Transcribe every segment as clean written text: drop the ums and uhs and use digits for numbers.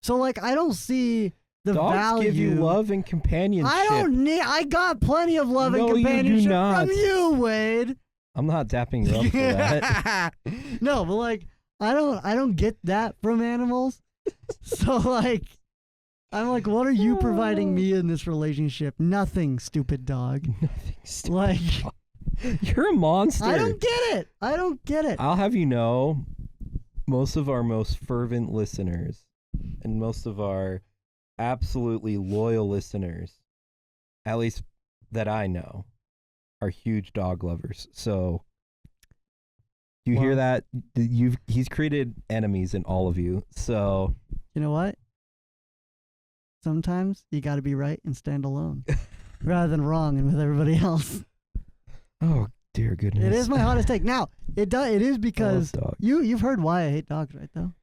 So like I don't see the Dogs value. give you love and companionship. I don't need. I got plenty of love and No, you do companionship not. from you, Wade. I'm not dapping you up for that. No, but like I don't get that from animals. So like I'm like, what are you providing me in this relationship? Nothing, stupid dog. Nothing stupid. Like You're a monster. I don't get it. I'll have you know, most of our most fervent listeners and most of our absolutely loyal listeners, at least that I know, are huge dog lovers. So you hear that? He's created enemies in all of you. So You know what? Sometimes you got to be right and stand alone, rather than wrong and with everybody else. oh dear goodness, It is my hottest take. Now it is because dogs. you've heard why I hate dogs, right? Though.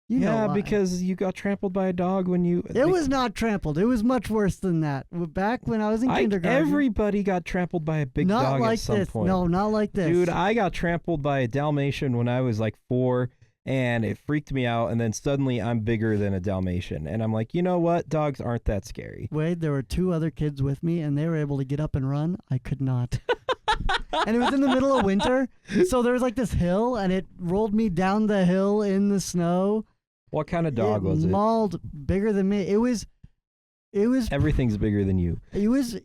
You know Yeah, why. because you got trampled by a dog when you. It was not trampled. It was much worse than that. Back when I was in kindergarten. Everybody got trampled by a big not dog like at some this. point. No, not like this. Dude, I got trampled by a Dalmatian when I was like 4, and it freaked me out. And then suddenly I'm bigger than a Dalmatian, and I'm like, you know what? Dogs aren't that scary. Wade, there were 2 other kids with me, and they were able to get up and run. I could not. And it was in the middle of winter, so there was like this hill, and it rolled me down the hill in the snow. What kind of dog was it? Mauled bigger than me. It was. Everything's bigger than you. It was.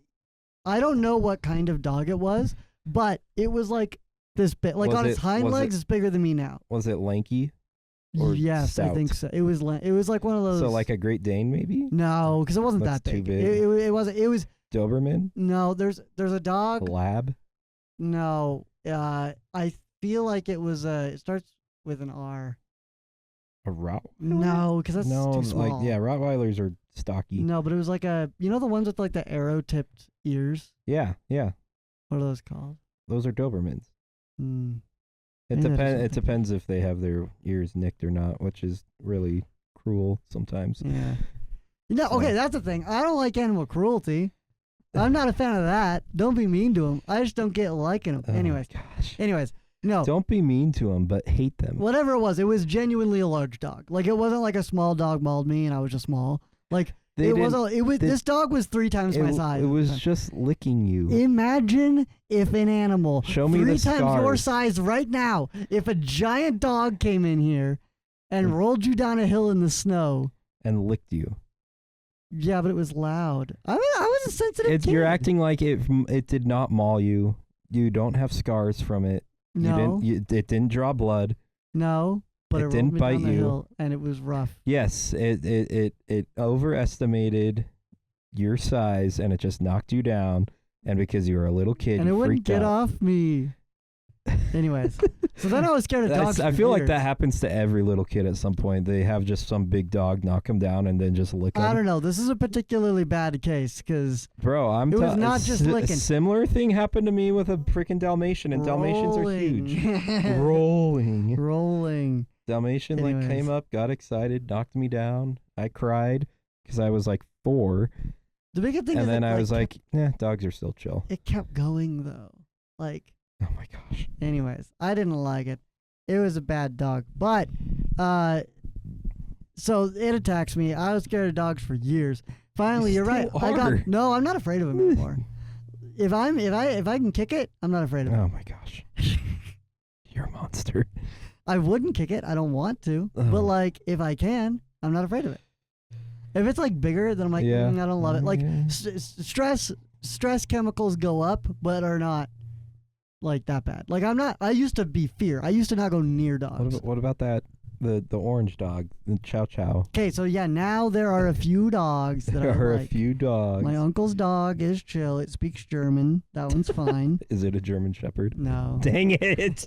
I don't know what kind of dog it was, but it was like this big. Like Was on its it- hind was legs, it- it's bigger than me now. Was it lanky? Or Yes, I stout? think so. It was. It was like one of those. So like a Great Dane, maybe? No, because it wasn't That's that too big. big. It wasn't. It was. Doberman? No, there's a A dog. lab? No, I feel like it was. It starts with an R. A Rottweiler? No, because that's no, too small. like yeah, Rottweilers are stocky. No, but it was like a. You know the ones with like the arrow-tipped ears. Yeah, yeah. What are those called? Those are Dobermans. Hmm. It Maybe that is depends. It something. depends if they have their ears nicked or not, which is really cruel sometimes. Yeah. No, So- okay, that's the thing. I don't like animal cruelty. I'm not a fan of that. Don't be mean to them. I just don't get liking them. Oh my Anyways, gosh. no. Don't be mean to them, but hate them. Whatever it was genuinely a large dog. Like it wasn't like a small dog mauled me and I was just small. Like They it didn't- was. It was. they- This dog was 3 times my size. It at the was time. just licking you. Imagine if an animal Show me 3 the times your scars. size right now. If a giant dog came in here and rolled you down a hill in the snow. And licked you. Yeah, but it was loud. I was a sensitive kid. You're acting like it did not maul you. You don't have scars from it. No, It didn't draw blood. no, but It it rolled didn't me bite down the you. hill and it was rough. Yes, it overestimated your size and it just knocked you down. And because you were a little kid, And it you wouldn't freaked get out. off me. Anyways, so then I was scared of dogs. I for feel like years. that happens to every little kid at some point. They have just some big dog knock them down and then just lick them. I don't know. This is a particularly bad case because Bro, I'm It was not just licking. A similar thing happened to me with a freaking Dalmatian, and Dalmatians are huge. Rolling. Rolling. Dalmatian like Anyways. came up, got excited, knocked me down. I cried because I was like 4, The big thing is and then it, I was kept- like, "Yeah, dogs are still chill." it kept going though. Like, Oh my gosh. anyways, I didn't like it. It was a bad dog, but so it attacks me. I was scared of dogs for years. Finally, you're right. still are. No, I'm not afraid of him anymore. If I can kick it, I'm not afraid of it. Oh my gosh. You're a monster. I wouldn't kick it. I don't want to. But Oh. like, if I can, I'm not afraid of it. If it's like bigger, then I'm like, Yeah. I don't love it. Like Yeah. stress chemicals go up, but are not like that bad. Like I used to be fear. I used to not go near dogs. What about that? The orange dog, the Chow Chow. Okay, so yeah, now there are a few dogs that There are are like, a few dogs. my uncle's dog is chill. It speaks German. That one's fine. Is it a German Shepherd? No. Dang it!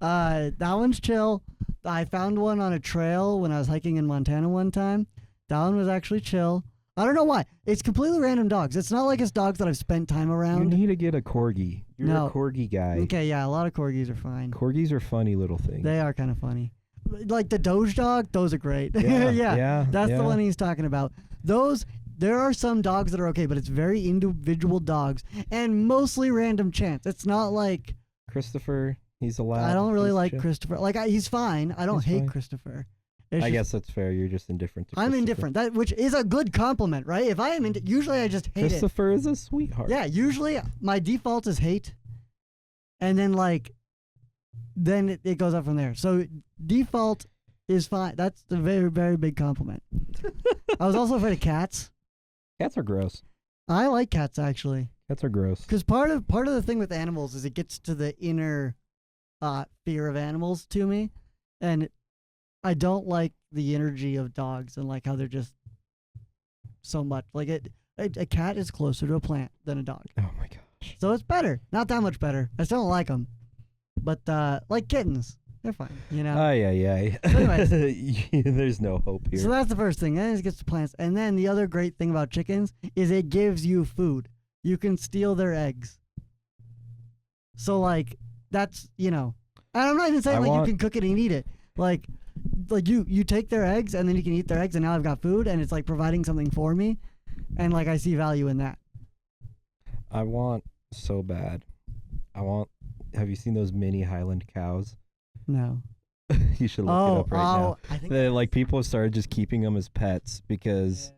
That one's chill. I found one on a trail when I was hiking in Montana one time. That one was actually chill. I don't know why. It's completely random dogs. It's not like it's dogs that I've spent time You around. need to get a corgi. You're No. a corgi guy. Okay, yeah, a lot of corgis are fine. Corgis are funny little things. They are kind of funny. Like the Doge dog, those are great. Yeah, yeah, yeah, that's yeah. the one he's talking about. Those, there are some dogs that are okay, but it's very individual dogs and mostly random chance. It's not like Christopher, he's allowed. I don't really He's like chill. Christopher. Like he's fine. I don't He's hate fine. Christopher. It's I just- guess that's fair. You're just indifferent to I'm Christopher. indifferent. That which is a good compliment, right? If I am usually I just hate it. Christopher is a sweetheart. Yeah, usually my default is hate, and then then it goes up from there. So default is fine. That's a very, very big compliment. I was also afraid of cats. Cats are gross. I like cats actually, Cats are gross. because part of the thing with animals is it gets to the inner fear of animals to me, and I don't like the energy of dogs and like how they're just so much like it. A cat is closer to a plant than a dog. Oh my gosh. So it's better. Not that much better. I still don't like them. But like kittens, they're fine, you know? Yeah. So anyways. There's no hope here. So that's the first thing. Then it gets to plants. And then the other great thing about chickens is it gives you food. You can steal their eggs. So like that's, and I'm not even saying you can cook it and eat it. Like you take their eggs and then you can eat their eggs and now I've got food and it's like providing something for me. And like I see value in that. I want so bad. Have you seen those mini Highland cows? No. You should look it up right now. I think Like people have started just keeping them as pets because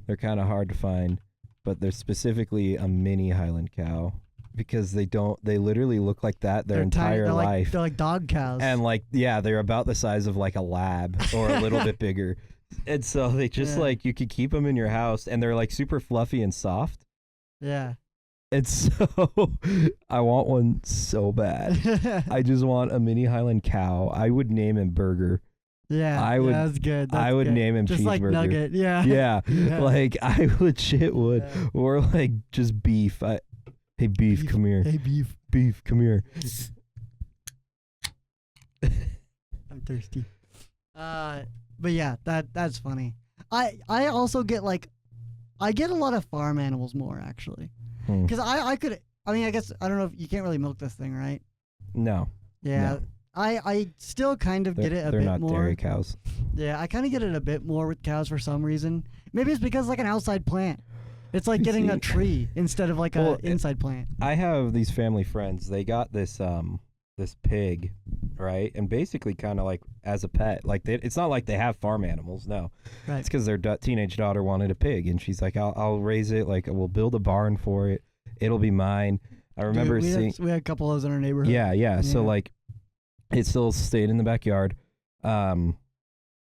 they're kind of hard to find, but they're specifically a mini Highland cow because they literally look like that their They're tiny. entire life. They're like dog cows. And they're about the size of like a lab or a little bit bigger. And so they just you could keep them in your house and they're like super fluffy and soft. Yeah. And so I want one so bad. I just want a mini Highland cow. I would name him Burger. Yeah, I would- that's good. I would good. name him just like Cheeseburger. Nugget. Yeah. Yeah. Yeah. Like I legit would. Yeah. Or like just beef. Hey beef, come here. Hey, beef. Beef, come here. I'm thirsty. But yeah, that's funny. I also get I get a lot of farm animals more actually, Hmm. because I could. I mean, I guess I don't know if you can't really milk this thing, right? No. Yeah. No. I still kind of get it a They're bit not more. dairy cows. Yeah, I kind of get it a bit more with cows for some reason. Maybe it's because like an outside plant. It's like getting a See? tree instead of like Well, an inside plant. I have these family friends. They got this pig, right? And basically kind of like as a pet. Like it's not like they have farm animals. No. Right. It's because their teenage daughter wanted a pig, and she's like, "I'll raise it. Like we'll build a barn for it. It'll be mine." I remember Dude, seeing. we had a couple of those in our neighborhood. Yeah. So Yeah. like, it still stayed in the backyard.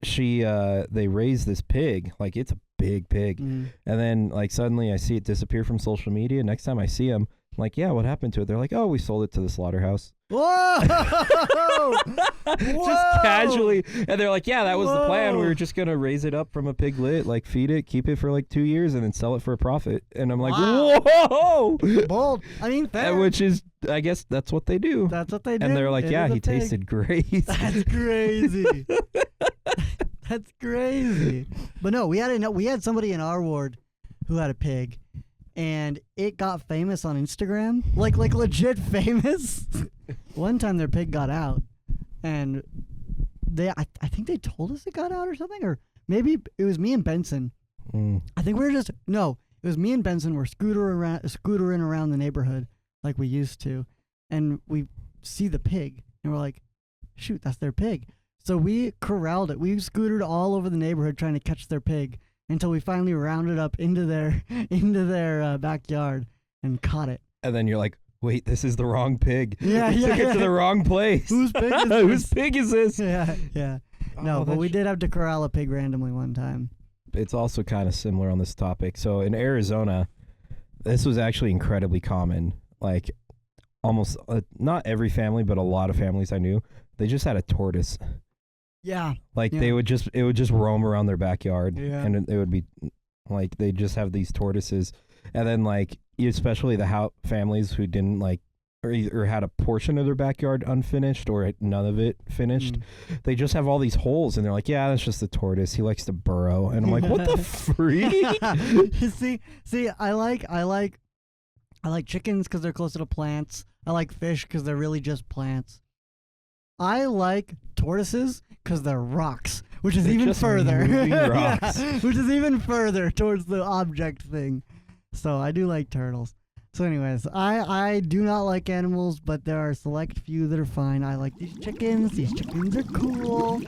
They raised this pig. Like it's a big pig. Mm. And then like suddenly I see it disappear from social media. Next time I see him, I'm like, yeah, what happened to it? They're like, oh, we sold it to the slaughterhouse. Whoa! Just casually. And they're like, yeah, that was the plan. We Whoa. were just going to raise it up from a piglet, like feed it, keep it for like 2 years, and then sell it for a profit. And I'm like, Wow. whoa! Bold. I mean, fair. Which is, I guess that's what they do. That's what they do. And they're like, It yeah, is a he pig. tasted great. That's crazy. That's crazy. But no, we had somebody in our ward who had a pig, and it got famous on Instagram, like legit famous. One time their pig got out, and I think they told us it got out or something, or maybe it was me and Benson. Mm. I think it was me and Benson were scootering around the neighborhood like we used to, and we see the pig, and we're like, shoot, that's their pig. So we corralled it. We scootered all over the neighborhood trying to catch their pig until we finally rounded up into their backyard and caught it. And then you're like, wait, this is the wrong pig. Yeah, We yeah, took it yeah. to the wrong place. Whose pig is Whose this? pig is this? Yeah. No, Oh, but we that's- did have to corral a pig randomly one time. It's also kind of similar on this topic. So in Arizona, this was actually incredibly common. Like almost not every family, but a lot of families I knew, they just had a tortoise. Yeah. Like Yeah. it would just roam around their backyard, Yeah. and it would be like they just have these tortoises, and then like especially the families who didn't like or had a portion of their backyard unfinished or none of it finished, Mm. they just have all these holes, and they're like, yeah, that's just the tortoise. He likes to burrow, and I'm like, what the freak? see, I like chickens because they're closer to plants. I like fish because they're really just plants. I like tortoises because they're rocks, which is They're even just further. moving Yeah, rocks. which is even further towards the object thing. So I do like turtles. So anyways, I do not like animals, but there are select few that are fine. I like these chickens. These chickens are cool.